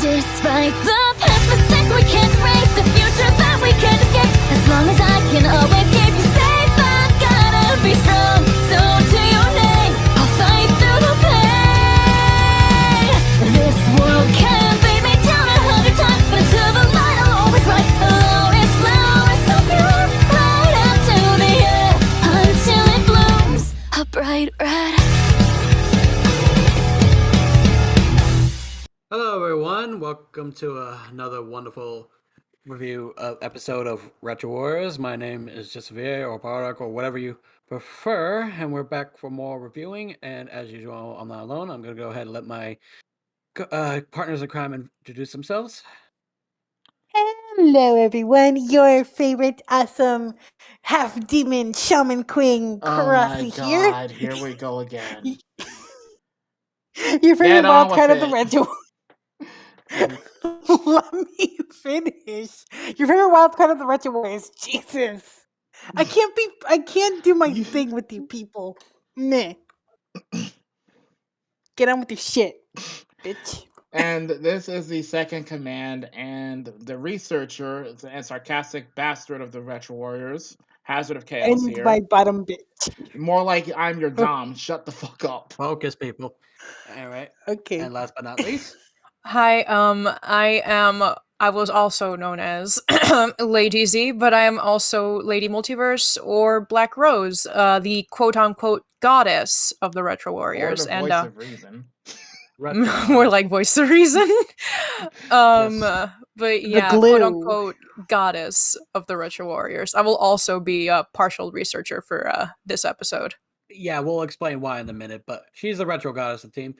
Despite the past mistakes we can't erase, the future that we can't escape. As long as I can always keep you safe, I've gotta be strong. So to your name, I'll fight through the pain. This world can beat me down 100 times, but until the light I'll always rise. Always flower so pure, right up to the air, until it blooms a bright red. Hello everyone, welcome to another wonderful review episode of Retro Warriors. My name is Javier or Barak or whatever you prefer, and we're back for more reviewing. And as usual, I'm not alone. I'm going to go ahead and let my partners in crime introduce themselves. Hello, everyone. Your favorite awesome half demon shaman queen, Oh my Karasi here. god, here we go again. Your favorite Get on wild with card of the it. retro. Let me finish. Your favorite wild card of the retro warriors. Jesus, I can't do my thing with you people. Meh. Get on with your shit, bitch. And this is the second command, and the researcher and sarcastic bastard of the Retro Warriors, Hazard of Chaos And here. my bottom bitch. More like I'm your dom. Shut the fuck up. Focus, people. All right. Okay. And last but not least, Hi, I was also known as Lady Z, but I am also Lady Multiverse or Black Rose, the quote-unquote goddess of the Retro Or Warriors, the and voice of reason. more like voice of reason. Yes. But yeah, glue. quote-unquote goddess of the Retro Warriors. I will also be a partial researcher for this episode. Yeah, we'll explain why in a minute, but she's the retro goddess of the team.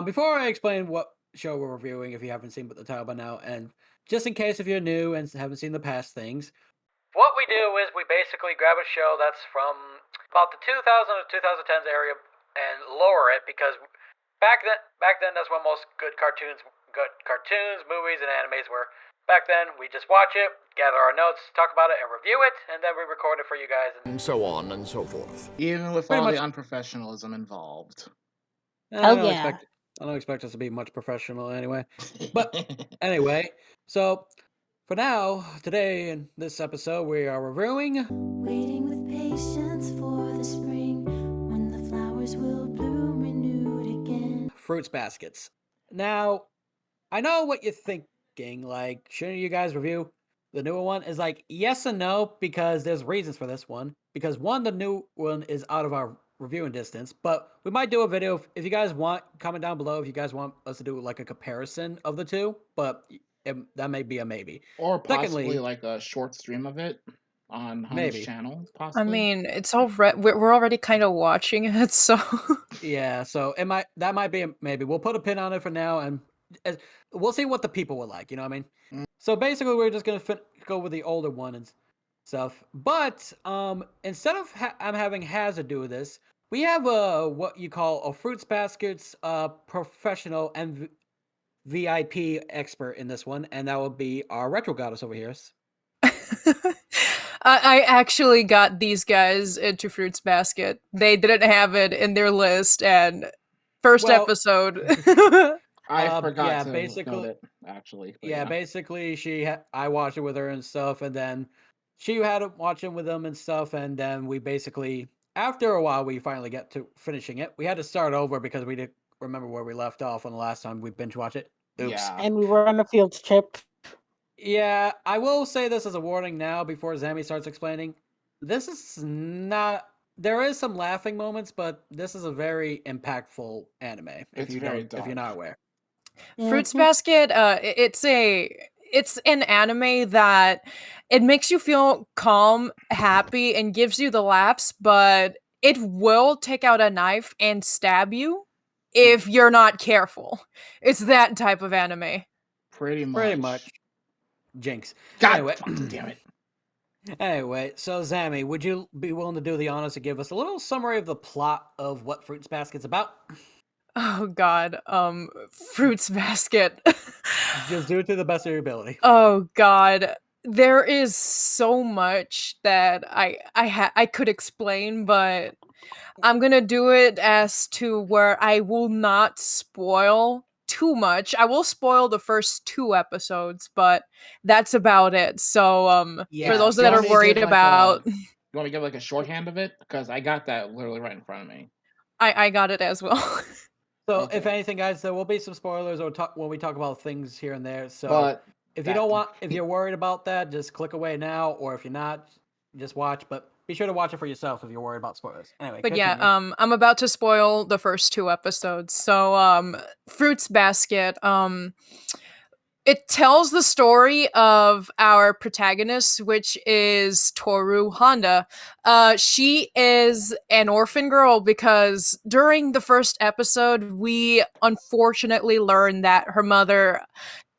Before I explain what show we're reviewing, if you haven't seen the title by now, and just in case if you're new and haven't seen the past things, what we do is we basically grab a show that's from about the 2000 to 2010s area and lower it, because back then that's when most good cartoons, movies, and animes were. Back then, we just watch it, gather our notes, talk about it, and review it, and then we record it for you guys. And so on and so forth. Even with Pretty all much. the unprofessionalism involved. I don't expect us to be much professional anyway. But anyway, so for now, today in this episode, we are reviewing Waiting with patience for the spring, when the flowers will bloom renewed again. Fruits Baskets. Now, I know what you're thinking, like, shouldn't you guys review the newer one? Is like, yes and no, because there's reasons for this one. Because one, the new one is out of our reviewing distance, but we might do a video if you guys want. Comment down below if you guys want us to do like a comparison of the two, but that may be a maybe. Or possibly Secondly, like a short stream of it on Hunter's Maybe. channel. I Possibly. mean, it's we're already kind of watching it, so Yeah, so that might be a maybe. We'll put a pin on it for now, and we'll see what the people would like. You know what I mean? So basically, we're just gonna go with the older one and stuff. But instead of I'm having Hazard do this, we have what you call a Fruits Baskets professional and VIP expert in this one, and that will be our retro goddess over here. I actually got these guys into Fruits Basket. They didn't have it in their list, and first episode. I forgot yeah, to basically, note it, actually. Yeah, basically, I watched it with her and stuff, and then she had to watch it with them and stuff, and then we basically, after a while, we finally get to finishing it. We had to start over because we didn't remember where we left off on the last time we binge watched it. Oops. Yeah. And we were on a field trip. Yeah, I will say this as a warning now before Zami starts explaining. This is not. There is some laughing moments, but this is a very impactful anime. It's If you're not aware. Fruits Basket, it's an anime that it makes you feel calm, happy, and gives you the laughs, but it will take out a knife and stab you if you're not careful. It's that type of anime. Pretty much. Jinx. God Anyway. fucking damn it. Anyway, so Zami, would you be willing to do the honors to give us a little summary of the plot of what Fruits Basket's about? Oh god, Fruits Basket. Just do it to the best of your ability. Oh god. There is so much that I could explain, but I'm gonna do it as to where I will not spoil too much. I will spoil the first 2 episodes, but that's about it. So, Yeah. for those You that want are me to worried give, like, about, You want me to give like a shorthand of it? Because I got that literally right in front of me. I got it as well. So Okay. if anything, guys, there will be some spoilers or when we talk about things here and there. So But if you don't want, if you're worried about that, just click away now, or if you're not, just watch. But be sure to watch it for yourself if you're worried about spoilers. Anyway, But continue. yeah, I'm about to spoil the first 2 episodes. So, Fruits Basket, it tells the story of our protagonist, which is Toru Honda. She is an orphan girl because during the first episode, we unfortunately learned that her mother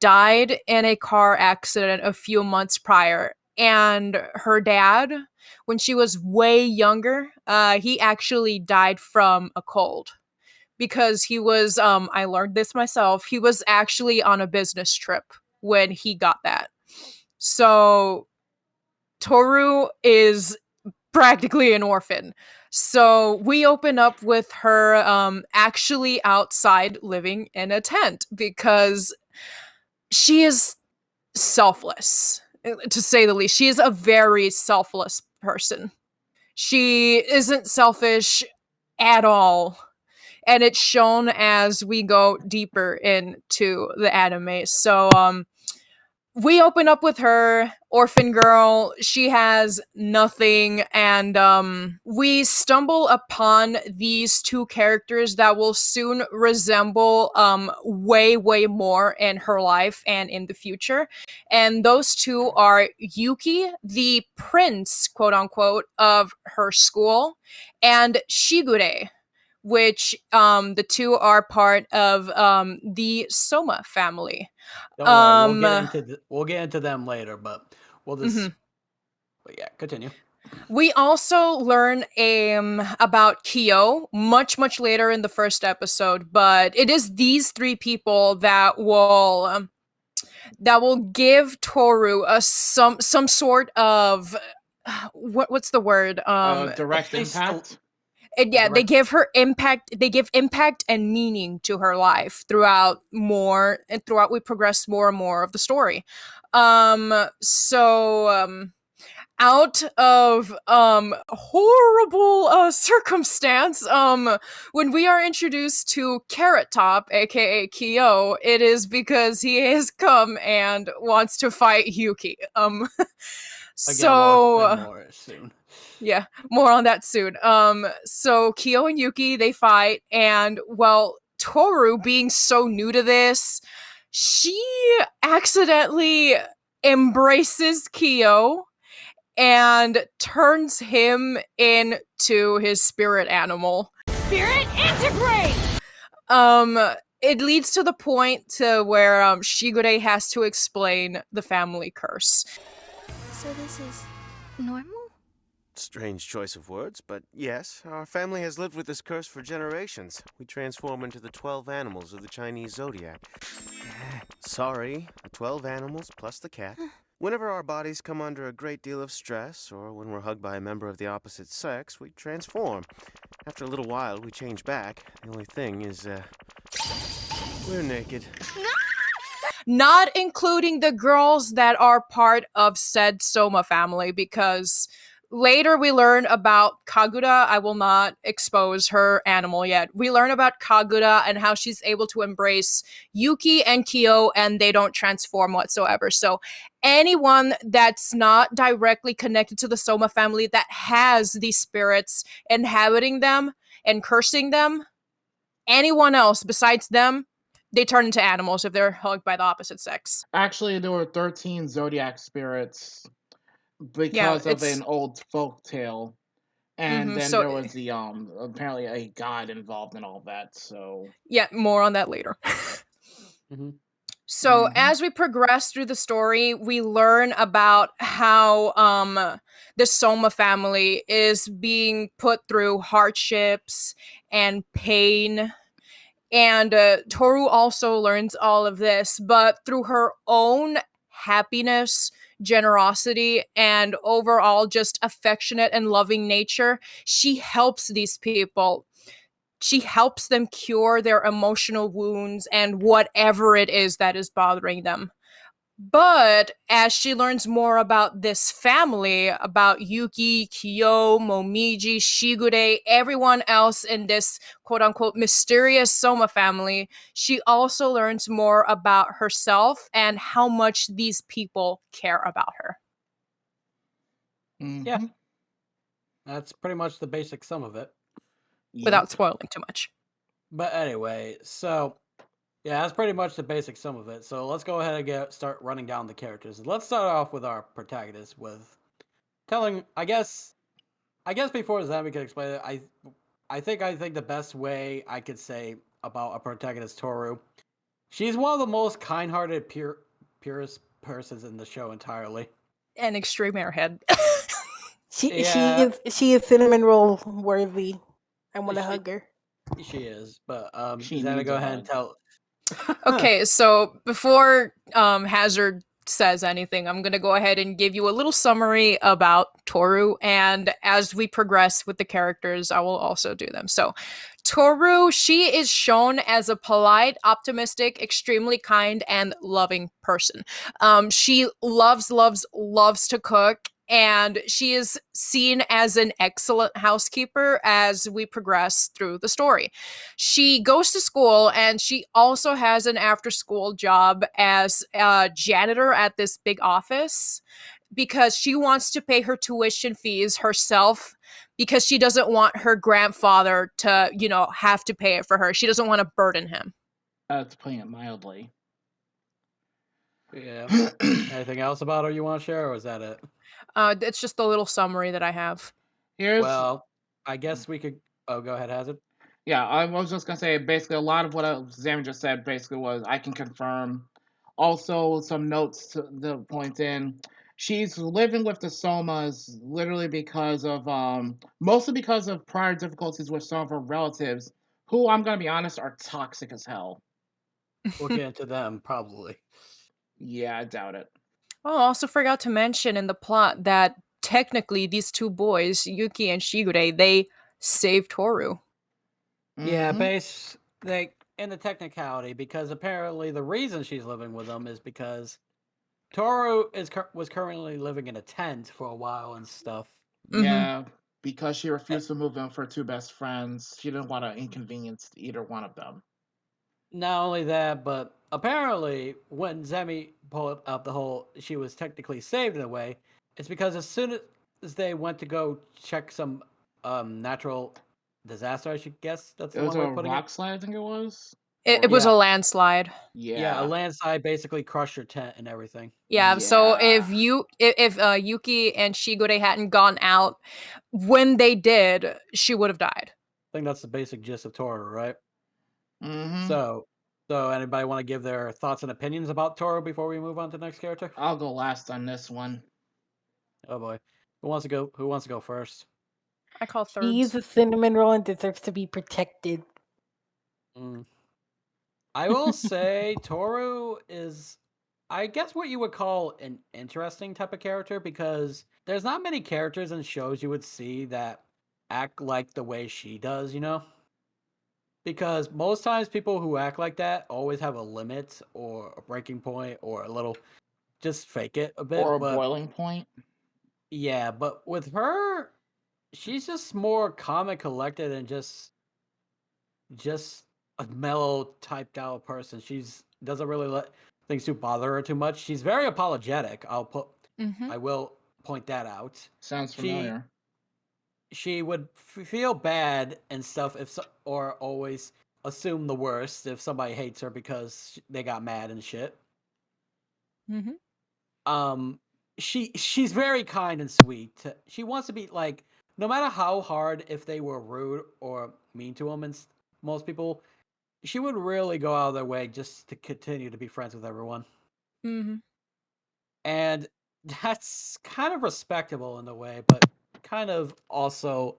died in a car accident a few months prior. And her dad, when she was way younger, he actually died from a cold because he was I learned this myself. He was actually on a business trip when he got that. So Toru is practically an orphan. So we open up with her actually outside living in a tent because she is selfless, to say the least. She is a very selfless person. She isn't selfish at all, and it's shown as we go deeper into the anime. So we open up with her, orphan girl. She has nothing, and we stumble upon these 2 characters that will soon resemble way more in her life and in the future. And those 2 are Yuki, the prince, quote unquote, of her school, and Shigure, which the 2 are part of the Soma family. Don't worry, Um, we'll get into them later, but we'll just. But yeah, continue. We also learn about Kyo much later in the first episode, but it is these 3 people that will give Toru some sort of what's the word direct least a- impact. and yeah, they direct- give her impact. They give impact and meaning to her life throughout we progress more and more of the story. Out of horrible circumstance, when we are introduced to Carrot Top, aka Kyo, it is because he has come and wants to fight Yuki. Again, we'll So explain more soon. yeah, more on that soon. So Kyo and Yuki, they fight, and well, Toru, being so new to this, she accidentally embraces Kyo and turns him into his spirit animal. Spirit integrate! It leads to the point to where Shigure has to explain the family curse. So this is normal? Strange choice of words, but yes, our family has lived with this curse for generations. We transform into the 12 animals of the Chinese zodiac. Sorry, the 12 animals plus the cat. Whenever our bodies come under a great deal of stress, or when we're hugged by a member of the opposite sex, we transform. After a little while, we change back. The only thing is, we're naked. Not including the girls that are part of said Soma family, because later we learn about Kagura. I will not expose her animal yet. We learn about Kagura and how she's able to embrace Yuki and Kyo, and they don't transform whatsoever. So anyone that's not directly connected to the Soma family that has these spirits inhabiting them and cursing them, anyone else besides them, they turn into animals if they're hugged by the opposite sex. Actually, there were 13 zodiac spirits because of it's- an old folk tale. And then so- there was the apparently a god involved in all that. So Yeah, more on that later. Mhm. So Mhm. as we progress through the story, we learn about how the Soma family is being put through hardships and pain. And Toru also learns all of this, but through her own happiness, generosity, and overall just affectionate and loving nature, she helps these people. she helps them cure their emotional wounds and whatever it is that is bothering them. But as she learns more about this family, about Yuki, Kyo, Momiji, Shigure, everyone else in this quote unquote mysterious Soma family, she also learns more about herself and how much these people care about her. Mm-hmm. Yeah. That's pretty much the basic sum of it. Without spoiling too much. But anyway, so yeah, that's pretty much the basic sum of it. So let's go ahead and start running down the characters. Let's start off with our protagonist with telling. I guess before that we can explain it. I think the best way I could say about a protagonist, Toru, she's one of the most kind-hearted, purest persons in the show entirely. An extreme airhead. Yeah. She is cinnamon roll worthy. I want to hug her. She is, but She Xana, needs go a ahead and hug. tell. Okay, so before Hazard says anything, I'm going to go ahead and give you a little summary about Toru, and as we progress with the characters, I will also do them. So, Toru, she is shown as a polite, optimistic, extremely kind, and loving person. She loves to cook, and she is seen as an excellent housekeeper as we progress through the story. She goes to school, and she also has an after school job as a janitor at this big office because she wants to pay her tuition fees herself because she doesn't want her grandfather to, have to pay it for her. She doesn't want to burden him. That's putting it mildly. Yeah. Anything else about her you want to share, or is that it? It's just a little summary that I have. Well, I guess we could. Oh, go ahead, Hazard. Yeah, I was just gonna say basically a lot of what Zam just said basically was I can confirm. Also, some notes to the point in. She's living with the Somas literally because of mostly because of prior difficulties with some of her relatives, who I'm gonna be honest are toxic as hell. We'll get into them probably. Yeah, I doubt it. Oh, I also forgot to mention in the plot that technically these two boys, Yuki and Shigure, they saved Toru. Yeah, Mhm. in the technicality, because apparently the reason she's living with them is because Toru was currently living in a tent for a while and stuff. Yeah, because she refused to move in with her two best friends. She didn't want to inconvenience either one of them. Not only that, but apparently when Zemi pulled up the whole she was technically saved in a way, it's because as soon as they went to go check some natural disaster, I should guess that's It the was one way a of putting it. rock slide, I think it was. It was Yeah. a landslide. Yeah, a landslide basically crushed your tent and everything. Yeah, so if Yuki and Shigure hadn't gone out when they did, she would have died. I think that's the basic gist of Toru, right? Mm-hmm. So anybody want to give their thoughts and opinions about Toru before we move on to the next character? I'll go last on this one. Oh boy, who wants to go first? I call She's thirds. a cinnamon roll and deserves to be protected. I will say Toru is, I guess, what you would call an interesting type of character because there's not many characters in shows you would see that act like the way she does, Because most times people who act like that always have a limit or a breaking point or a little just fake it a bit. Or a But boiling point. yeah, but with her, she's just more calm and collected and just a mellow typed out person. She's doesn't really let things to bother her too much. She's very apologetic. I will point that out. Sounds familiar. She would feel bad and stuff or always assume the worst if somebody hates her because they got mad and shit. She's very kind and sweet. She wants to be like, no matter how hard if they were rude or mean to him, and most people, she would really go out of their way just to continue to be friends with everyone. And that's kind of respectable in a way, but kind of also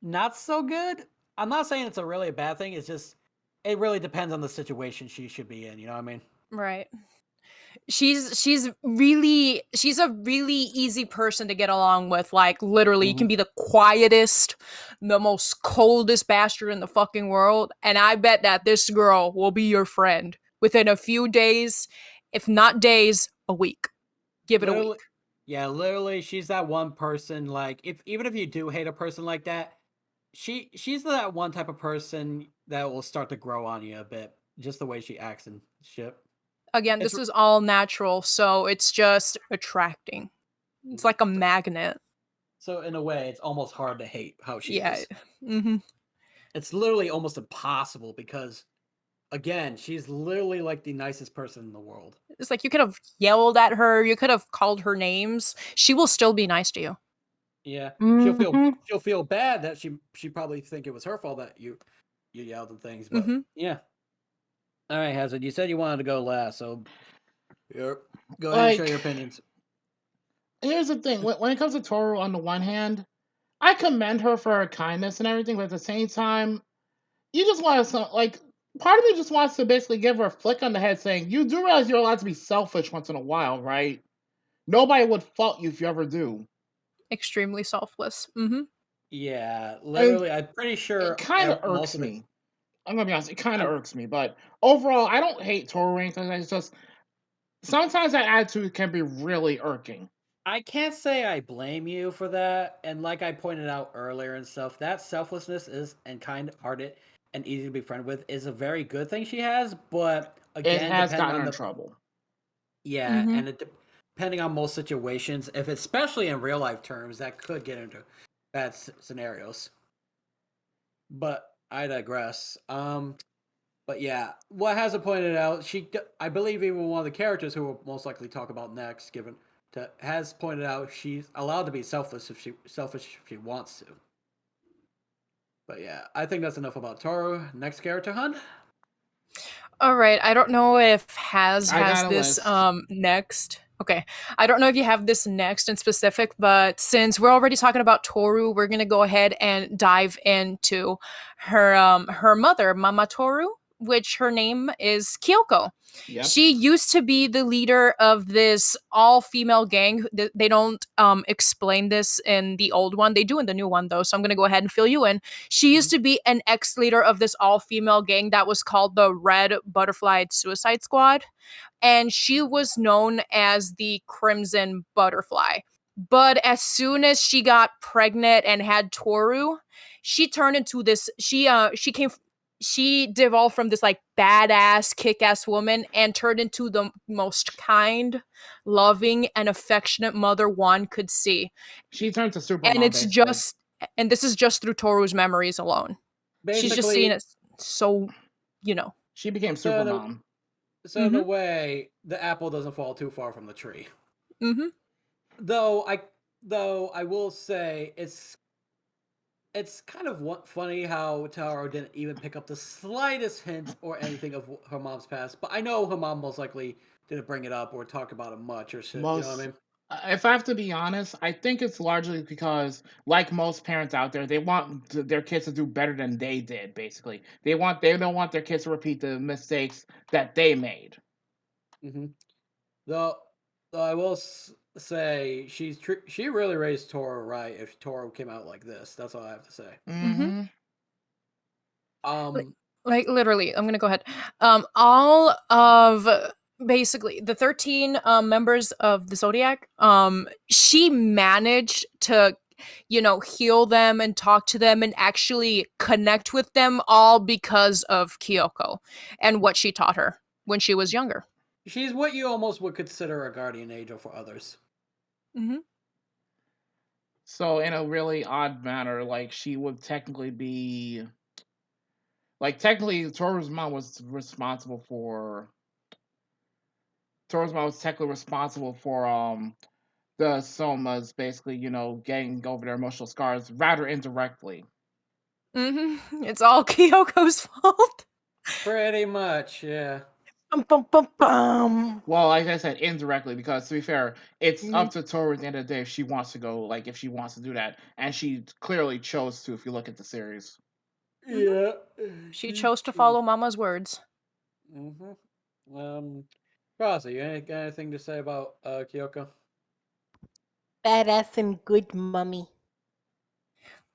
not so good. I'm not saying it's a really bad thing. It's just it really depends on the situation she should be in. You know what I mean? Right. She's a really easy person to get along with. Like literally, you can be the quietest, the most coldest bastard in the fucking world, and I bet that this girl will be your friend within a few days, if not days, a week. Give it a Literally, week. yeah, literally, she's that one person. Like, if even if you do hate a person like that, she's that one type of person that will start to grow on you a bit, just the way she acts and shit. Again, It's this is all natural, so it's just attracting. It's like a magnet. so in a way, it's almost hard to hate how she Yeah. is. Mm-hmm. It's literally almost impossible because, again, she's literally like the nicest person in the world. It's like you could have yelled at her, you could have called her names. She will still be nice to you. Yeah, Mhm. she'll feel bad that she probably think it was her fault that you yelled and things, but Mm-hmm. yeah. All right, Hazard, you said you wanted to go last, so go ahead and show Like, your opinions. here's the thing: when it comes to Toru, on the one hand, I commend her for her kindness and everything, but at the same time, you just want to like. Part of me just wants to basically give her a flick on the head, saying, "You do realize you're allowed to be selfish once in a while, right? Nobody would fault you if you ever do." Extremely selfless. Mm-hmm. Yeah, And literally, I'm pretty it sure kind of most irks of the me. I'm gonna be honest; it kind of I'm irks me. But overall, I don't hate Toru or anything. It's just sometimes that attitude can be really irking. I can't say I blame you for that, and like I pointed out earlier and stuff, that selflessness is and kind-hearted and easy to be friend with is a very good thing she has, but It again, has depending gotten on her in the trouble. yeah, Mm-hmm. and depending on most situations, if especially in real life terms, that could get into bad scenarios. But I digress. But yeah, what hasn't pointed out, I believe even one of the characters who we'll most likely talk about next, has pointed out she's allowed to be selfish if she wants to. But yeah, I think that's enough about Toru. Next character, hun. All right. I don't know if Has I has got a this list. next. Okay. I don't know if you have this next in specific, but since we're already talking about Toru, we're gonna go ahead and dive into her mother, Mama Toru, which her name is Kyoko. Yep. She used to be the leader of this all-female gang. They don't explain this in the old one. They do in the new one though, so I'm gonna go ahead and fill you in. She used to be an ex-leader of this all-female gang that was called the Red Butterfly Suicide Squad, and she was known as the Crimson Butterfly. But as soon as she got pregnant and had Toru, she turned into this. She devolved from this like badass, kick-ass woman and turned into the most kind, loving, and affectionate mother one could see. She turned to And Supermom, it's basically. just, and this is just through Toru's memories alone. She's just seen Basically, it so, you know. She became so in a, Supermom. in a Mm-hmm. way, the apple doesn't fall too far from the tree. Mm-hmm. Though I will say it's kind of funny how Taro didn't even pick up the slightest hint or anything of her mom's past. But I know her mom most likely didn't bring it up or talk about it much or shit. You know what I Most, mean? if I have to be honest, I think it's largely because, like most parents out there, they want their kids to do better than they did. Basically, they don't want their kids to repeat the mistakes that they made. Mm-hmm. Though, though I will say she really raised Toro right. If Toro came out like this, that's all I have to say. Mm-hmm. Hmm. Like, Um, like literally, I'm gonna go ahead. All of basically the 13 members of the Zodiac, she managed to, heal them and talk to them and actually connect with them all because of Kyoko and what she taught her when she was younger. she's what you almost would consider a guardian angel for others. Mm-hmm. So, in a really odd manner, like she would technically be, like technically, Toru's mom was technically responsible for the Somas basically, getting over their emotional scars rather indirectly. Mm-hmm. It's all Kyoko's fault. Pretty much, yeah. Bum, bum, bum, bum. Well, like I said, indirectly, because to be fair, it's Mhm. up to Toru at the end of the day if she wants to go, like if she wants to do that, and she clearly chose to. If you look at the series, Mhm. Yeah, She chose to follow Mama's words. Mm-hmm. Um, Rossi, you got anything to say about Kyoko? Badass and good mummy.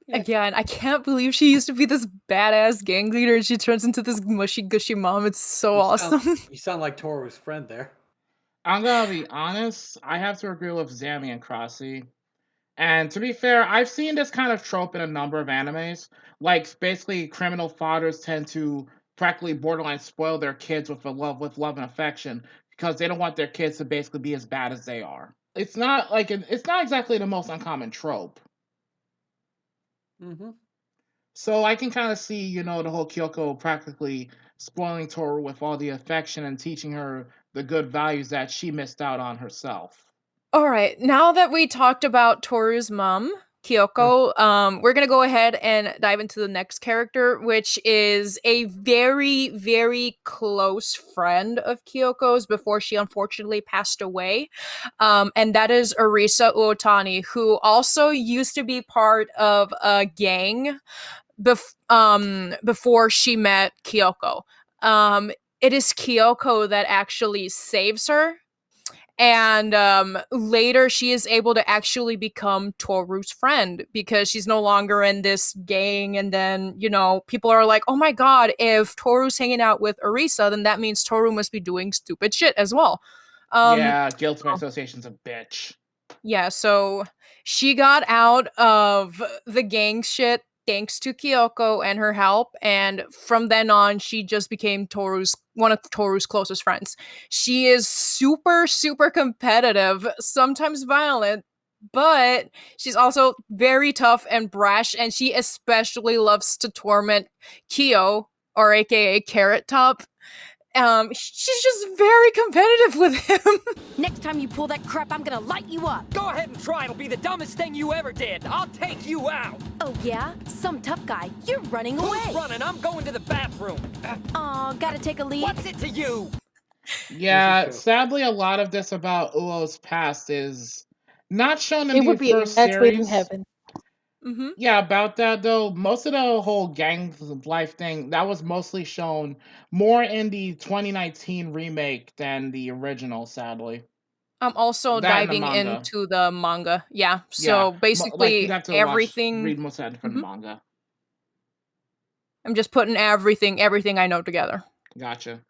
Yeah. Again, I can't believe she used to be this badass gang leader and she turns into this mushy gushy mom. It's so awesome. You sound like Toru's friend there. I'm gonna be honest. I have to agree with Zammy and Crossy. And to be fair, I've seen this kind of trope in a number of animes. Like basically, criminal fathers tend to practically borderline spoil their kids with love and affection because they don't want their kids to basically be as bad as they are. It's not like it's not exactly the most uncommon trope. Mm-hmm. So I can kind of see, the whole Kyoko practically spoiling Toru with all the affection and teaching her the good values that she missed out on herself. All right, now that we talked about Toru's mom, Kyoko, we're gonna go ahead and dive into the next character, which is a very, very close friend of Kyoko's before she unfortunately passed away, and that is Arisa Uotani, who also used to be part of a gang before she met Kyoko. It is Kyoko that actually saves her, and later she is able to actually become Toru's friend because she's no longer in this gang. And then, people are like, oh my god, if Toru's hanging out with Arisa, then that means Toru must be doing stupid shit as well. Yeah, guilt by association's a bitch. Yeah, so she got out of the gang shit thanks to Kyoko and her help, and from then on, she just became one of Toru's closest friends. She is super, super competitive, sometimes violent, but she's also very tough and brash, and she especially loves to torment Kyo, or aka Carrot Top. She's just very competitive with him. Next time you pull that crap, I'm gonna light you up. Go ahead and try. It'll be the dumbest thing you ever did. I'll take you out. Oh yeah? Some tough guy. You're running away. Who's running? I'm going to the bathroom. Aw, gotta take a leak? What's it to you? Yeah, true. sadly, a lot of this about Uo's past is not shown in It the would be first exactly in series. heaven. Mm-hmm. Yeah, about that though, most of the whole gang life thing that was mostly shown more in the 2019 remake than the original. Sadly, I'm also that and the diving manga. into the manga. Yeah. Yeah, So like you'd basically have to everything. read most of that from the Mhm. manga. I'm just putting everything I know together. Gotcha.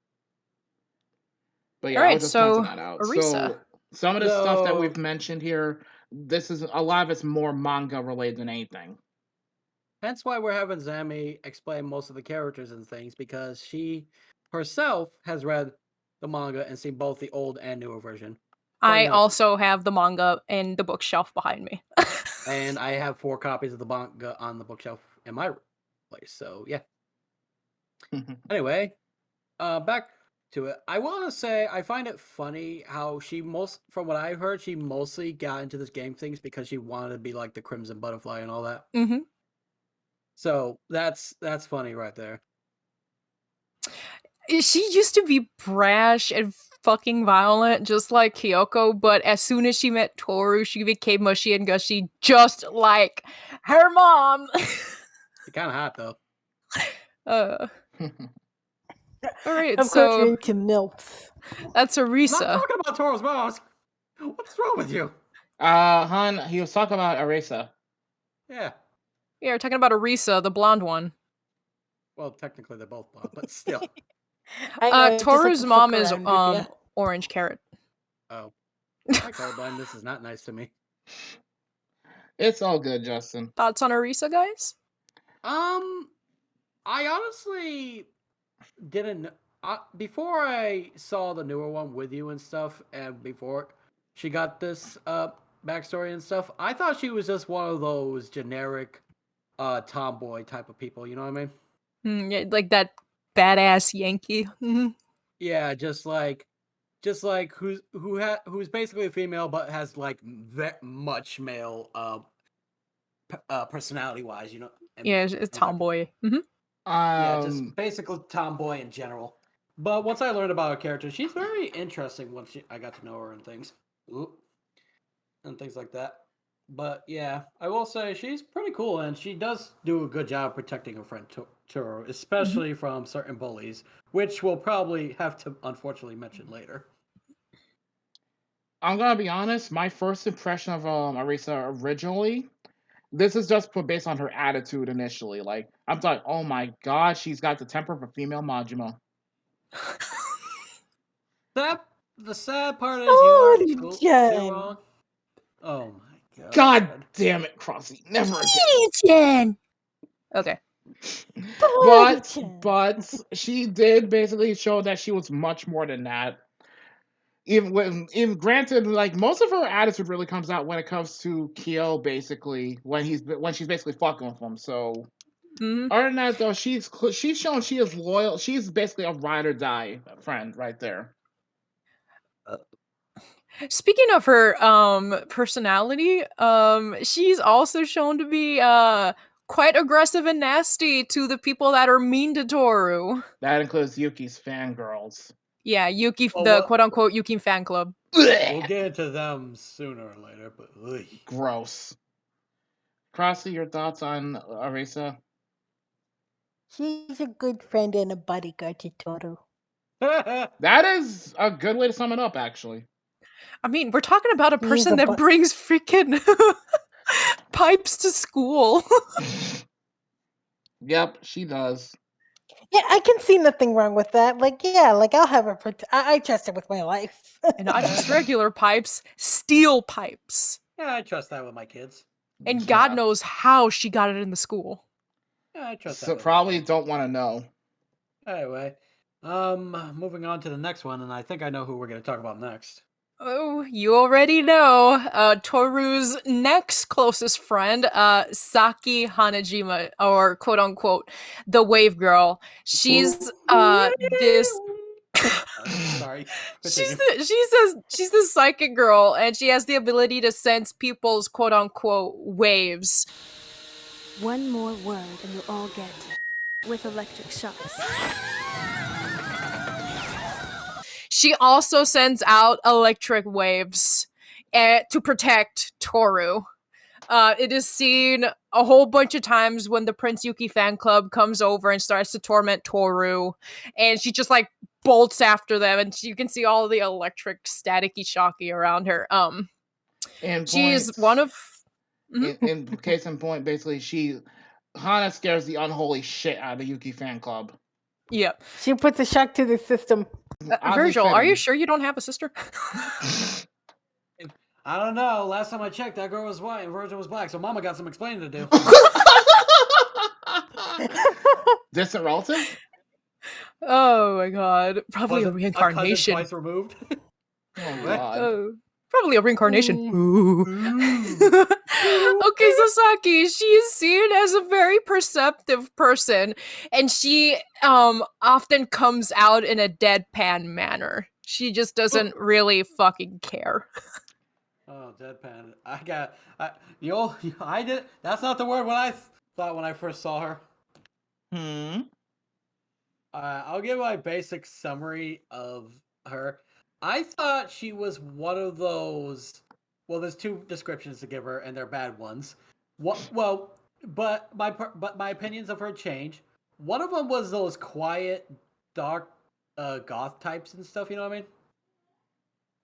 But All yeah, I right, was just pointing so that out. Arisa. So some of the stuff that we've So, mentioned here, this is a lot of it's more manga related than anything. hence why we're having Zami explain most of the characters and things, because she herself has read the manga and seen both the old and newer version. I Pointing out, also have the manga in the bookshelf behind me. and I have 4 copies of the manga on the bookshelf in my place. So yeah. Anyway, back to it. I want to say I find it funny how from what I've heard, she mostly got into this game things because she wanted to be like the Crimson Butterfly and all that. Mm-hmm. So that's funny right there. She used to be brash and fucking violent, just like Kyoko, but as soon as she met Toru, she became mushy and gushy, just like her mom. It's kind of hot though. All right, Of course, you're so into MILFs. that's I'm not Arisa. talking about Toru's mom. What's wrong with you? Han, he was talking about Arisa. Yeah. Yeah, we're talking about Arisa, the blonde one. Well, technically they're both blonde, but still. I know, I just like Toru's to mom fuck is around with ya. Orange Carrot. Oh, my colorblind. This is not nice to me. It's all good, Justin. Thoughts on Arisa, guys? I honestly didn't. Before I saw the newer one with you and stuff, and before she got this backstory and stuff, I thought she was just one of those generic tomboy type of people. You know what I mean? Yeah, like that badass Yankee. Mhm. Yeah, just like who's basically a female but has like much male personality wise. You know? And Yeah, it's tomboy. Mm-hmm. yeah, just basically tomboy in general. But once I learned about her character, she's very interesting once I got to know her and things. And things like that. But yeah, I will say she's pretty cool, and she does do a good job protecting her friend Turo, especially from certain bullies, which we'll probably have to unfortunately mention later. I'm gonna be honest. My first impression of Arisa originally, this is just based on her attitude initially. Like I'm like, oh my god, she's got the temper of a female Majima. The sad part is you are too Jen. wrong. Oh my god. God damn it, Crossy, never again. Jen. Okay. But she did basically show that she was much more than that. Even granted, like most of her attitude really comes out when it comes to Kyo, basically when she's basically fucking with him. So other than that, though, she's shown she is loyal. She's basically a ride or die friend right there. Speaking of her personality, she's also shown to be quite aggressive and nasty to the people that are mean to Toru. That includes Yuki's fangirls. Yeah, Yuki, Oh, the well- quote-unquote Yuki fan club. We'll get into them sooner or later, but gross. Crossy, your thoughts on Arisa? She's a good friend and a bodyguard to Toru. That is a good way to sum it up, actually. I mean, we're talking about a He's person a that brings freaking pipes to school. Yep, she does. Yeah, I can see nothing wrong with that. Like, yeah, like I'll have her. I trust her with my life. And not just regular pipes, steel pipes. Yeah, I trust that with my kids. And God knows how she got it in the school. Yeah, I trust So that. With probably don't want to know. Anyway, moving on to the next one, and I think I know who we're going to talk about next. Oh, you already know. Toru's next closest friend, Saki Hanajima, or quote unquote, the Wave Girl. She's this. Sorry. She's the psychic girl, and she has the ability to sense people's quote unquote waves. One more word and you'll all get with electric shocks. She also sends out electric waves to protect Toru. It is seen a whole bunch of times when the Prince Yuki fan club comes over and starts to torment Toru, and she just like bolts after them, and you can see all the electric staticky shocky around her. And she's one of in case in point, basically Hana scares the unholy shit out of the Yuki fan club. Yep. She puts a shock to the system. Virgil, are you sure you don't have a sister? I don't know. Last time I checked, that girl was white and Virgil was black, so Mama got some explaining to do. Distant relative? Oh my god. Probably Was a it reincarnation. A cousin twice removed? Oh god. Probably a reincarnation. Okay, so Saki, she is seen as a very perceptive person, and she often comes out in a deadpan manner. She just doesn't really fucking care. Oh, deadpan. I did. That's not the word what I thought when I first saw her. I'll give my basic summary of her. I thought she was one of those. Well, there's two descriptions to give her, and they're bad ones. But my opinions of her change. One of them was those quiet, dark, goth types and stuff. You know what I mean?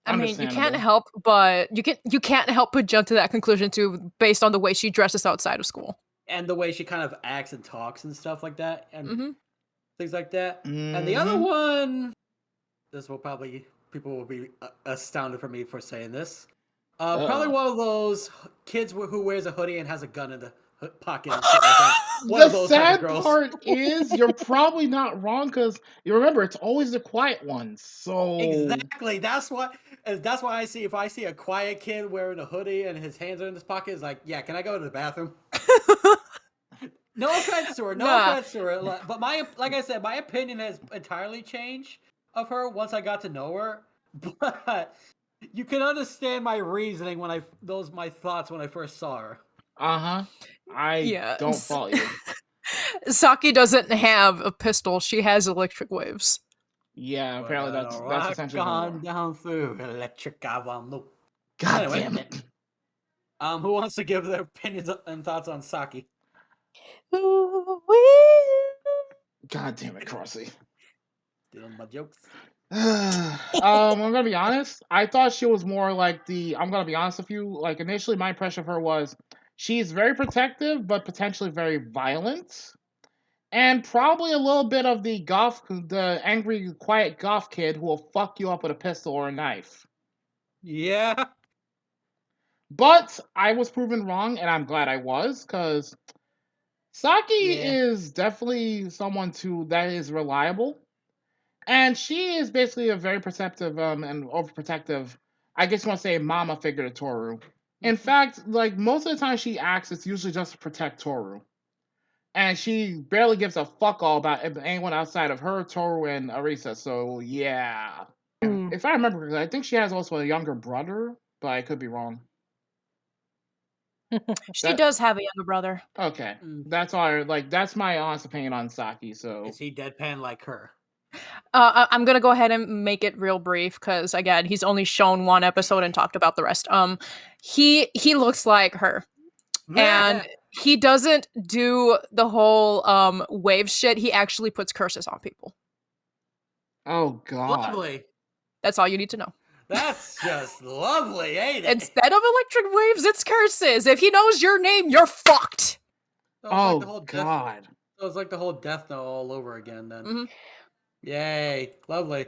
I mean, you can't help but you can't help but jump to that conclusion too, based on the way she dresses outside of school and the way she kind of acts and talks and stuff like that, and things like that. Mm-hmm. And the other one, people will be astounded for me for saying this. Probably one of those kids who wears a hoodie and has a gun in the pocket and shit like that. One of The those type of sad girls. part is you're probably not wrong because you remember it's always the quiet ones. So exactly, that's why if I see a quiet kid wearing a hoodie and his hands are in his pocket, it's like, yeah, can I go to the bathroom? No offense to her, but like I said, my opinion has entirely changed of her once I got to know her. But you can understand my reasoning my thoughts when I first saw her. I don't follow you. Saki doesn't have a pistol; she has electric waves. Yeah, apparently that's essentially gone down through electric avenue. God damn it! Who wants to give their opinions and thoughts on Saki? God damn it, Crossy. Stealing my jokes. I'm gonna be honest. I thought she was more like the. I'm gonna be honest with you. Like initially, my impression of her was she's very protective, but potentially very violent, and probably a little bit of the angry, quiet goth kid who will fuck you up with a pistol or a knife. Yeah. But I was proven wrong, and I'm glad I was, because Saki Yeah. is definitely someone that is reliable. And she is basically a very perceptive and overprotective, I guess you want to say, mama figure to Toru. In fact, like most of the time she acts, it's usually just to protect Toru. And she barely gives a fuck all about anyone outside of her, Toru, and Arisa. So yeah. If I remember correctly, I think she has also a younger brother, but I could be wrong. She does have a younger brother. Okay. That's all that's my honest opinion on Saki, so Is he deadpan like her? I'm gonna go ahead and make it real brief because again, he's only shown one episode and talked about the rest. He looks like her, and he doesn't do the whole wave shit. He actually puts curses on people. Oh god. Lovely. That's all you need to know. That's just lovely, ain't it? Instead of electric waves, it's curses. If he knows your name, you're fucked. Oh god. So it's like the whole death note all over again then. Mm-hmm. Yay. Lovely.